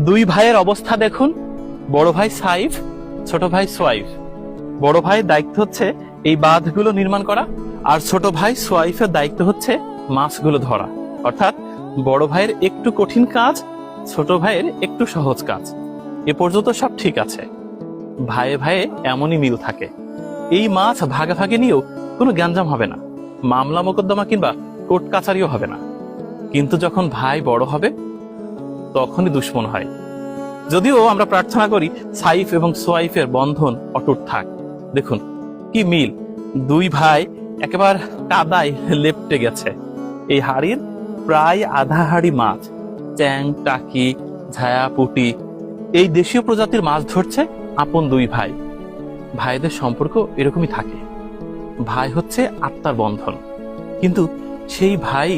দুই ভাইয়ের অবস্থা দেখুন। বড় ভাই সাইফ, ছোট ভাই সোয়াইফ। বড় ভাইয়ের দায়িত্ব হচ্ছে এই বাঁধগুলো নির্মাণ করা, আর ছোট ভাই সোয়াইফের দায়িত্ব হচ্ছে মাছগুলো ধরা। অর্থাৎ বড় ভাইয়ের একটু কঠিন কাজ, ছোট ভাইয়ের একটু সহজ কাজ। এ পর্যন্ত সব ঠিক আছে। ভাইয়ে ভাইয়ে এমনই মিল থাকে। এই মাছ ভাগাভাগি নিয়েও কোনো গ্যাঞ্জাম হবে না, মামলা মোকদ্দমা কিংবা কোর্ট কাছারিও হবে না। কিন্তু যখন ভাই বড় হবে তখনই দুশ্মন হয়। যদিও আমরা প্রার্থনা করি সাইফ এবং সোয়াইফের বন্ধন অটুট থাক। দেখুন কি মিল, দুই ভাই একেবারে কাদায় লেপ্টে গেছে। এই হাড়ির প্রায় আধা হাড়ি মাছ, চ্যাং, টাকি, ঝায়া, পুঁটি, এই দেশীয় প্রজাতির মাছ ধরছে আপন দুই ভাই। ভাইদের সম্পর্ক এরকমই থাকে। ভাই হচ্ছে আত্মার বন্ধন, কিন্তু সেই ভাই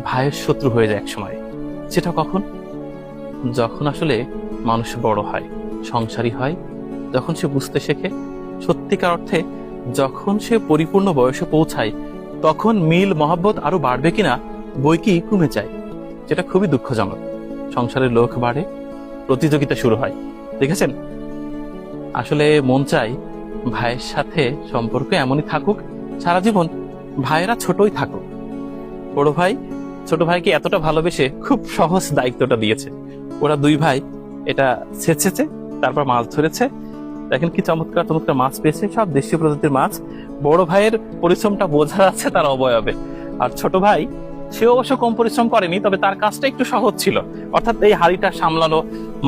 ভাইয়ের শত্রু হয়ে যায় একসময়। সেটা কখন? যখন আসলে মানুষ বড় হয়, সংসারী হয়, যখন সে বুঝতে শেখে, সত্যিকার অর্থে যখন সে পরিপূর্ণ বয়সে পৌঁছায়, তখন মিল মহব্বত আরো বাড়বে কিনা বইকি কমে যায়। যেটা খুবই দুঃখজনক। সংসারের লোক বাড়ে, প্রতিযোগিতা শুরু হয়। দেখেছেন, আসলে মন চাই ভাইয়ের সাথে সম্পর্ক এমনই থাকুক, সারা জীবন ভাইয়েরা ছোটই থাকুক। বড় ভাই ছোট ভাইকে এতটা ভালোবেসে খুব সহজ দায়িত্বটা দিয়েছে। ওরা দুই ভাই এটা ছেঁচেছে, তারপর মাছ ধরেছে। দেখেন কি চমৎকার চমৎকার মাছ পেয়েছে, সব দেশীয় প্রজাতির মাছ। বড় ভাইয়ের পরিশ্রমটা বোঝা যাচ্ছে তার অবয়বে। আর ছোট ভাই, সে অবশ্য কম পরিশ্রম করেনি, তবে তার কাজটা একটু সহজ ছিল। অর্থাৎ এই হাড়িটা সামলানো,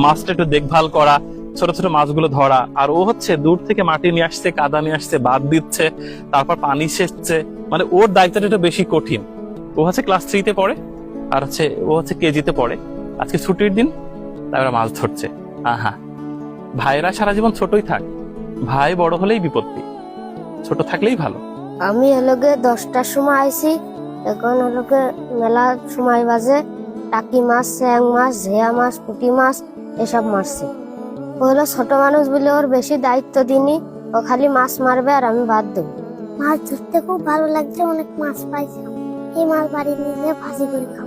মাছটা একটু দেখভাল করা, ছোট ছোট মাছগুলো ধরা। আর ও হচ্ছে দূর থেকে মাটি নিয়ে আসছে, কাদা নিয়ে আসছে, বাদ দিচ্ছে, তারপর পানি সেচছে। মানে ওর দায়িত্বটা একটু বেশি কঠিন। ও হচ্ছে ক্লাস 3-তে পড়ে, আর ও হচ্ছে কেজিতে পড়ে। আজকে ছুটির দিন, তারপরে মাছ ধরছে। আহা, ভাইয়েরা সারা জীবন ছোটই থাক, ভাই বড় হলেই বিপত্তি, ছোট থাকলেই ভালো। আমি এলাকে 10টার সময় আইছি, এখন এলাকে মেলা সময় বাজে। টাকি মাছ, চ্যাং মাছ, ঝেয়া মাছ, পুঁটি মাছ এসব মারছে। ও হলো ছোট মানুষ বলে ওর বেশি দায়িত্ব দিইনি। ও খালি মাছ মারবে আর আমি বাদ দেবো। মাছ ধরতে খুব ভালো লাগছে, অনেক মাছ পাইছি। এই মাছ বাড়ি নিয়ে ভাজি করে খাবো।